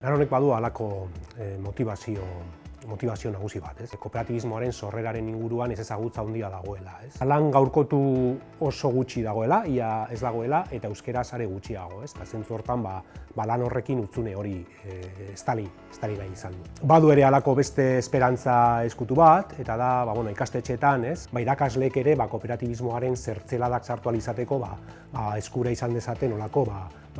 Lan honek badu halako motivazio nagusi bat, ez? Kooperatibismoaren sorreraren inguruan ez ezagutza handia dagoela, ez? Lan gaurkotu oso gutxi dagoela, ia ez dagoela, eta euskaraz are gutxiago, ez? Zentzu hortan, lan horrekin utzune hori estali nahi izan du. Badu ere halako beste esperantza eskutu bat, eta da, ikastetxeetan, ez? Irakasleek ere kooperatibismoaren zertzeladak sartu ahal izateko, eskura izan dezaten olako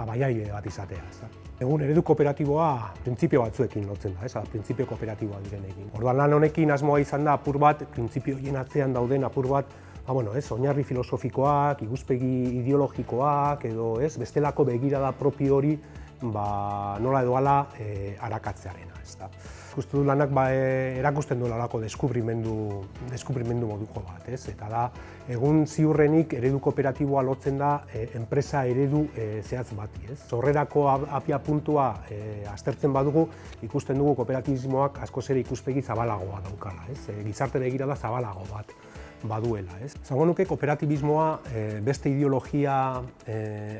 baliabide bat izatea, ez da. Egun eredu kooperatiboa printzipio batzuekin lotzen da, printzipio kooperatiboa direnekin. Orduan lan honekin asmoa izan da apur bat, printzipio horien atzean dauden apur bat, oinarri filosofikoak, ikuspegi ideologikoak edo bestelako begirada propio hori nola edo hala arakatzearena. Ikusten du lanak erakusten duela halako deskubrimendu moduko bat, eta da egun ziurrenik eredu kooperatiboa lotzen da enpresa eredu zehatz bati. Sorrerako abiapuntua aztertzen badugu, ikusten dugu kooperatibismoak askoz ere ikuspegi zabalagoa daukala, gizarte begirada zabalago bat baduela. Zango nuke kooperatibismoa beste ideologia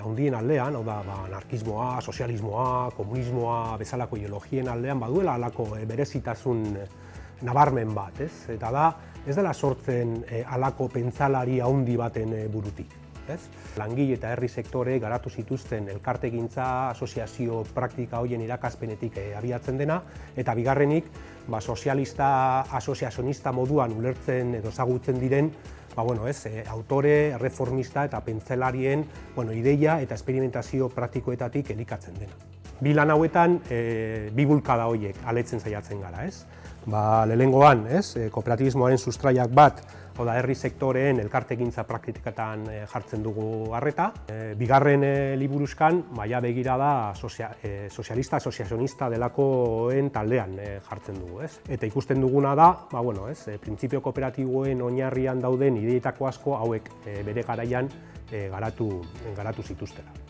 handien aldean, hau da anarkismoa, sozialismoa, komunismoa bezalako ideologien aldean baduela halako berezitasun nabarmen bat, eta da ez dela sortzen halako pentsalari handi baten burutik. Langile eta herri sektore garatu zituzten elkartegintza, asoziazio praktika horien irakaspenetik abiatzen dena, eta bigarrenik sozialista, asoziazionista moduan ulertzen edo ezagutzen diren autore, erreformista eta pentsalarien ideia eta esperimentazio praktikoetatik elikatzen dena. Bi lan hauetan, bi bulkada horiek aletzen saiatzen gara. Lehenengoan, kooperatibismoaren sustraiak bat, herri sektoreen elkartegintza praktikatan jartzen dugu arreta. Bigarren liburuzkan, begirada sozialista, asoziazionista delakoen taldean jartzen dugu. Eta ikusten duguna da, printzipio kooperatiboen oinarrian dauden ideietako asko hauek bere garaian garatu zituztela.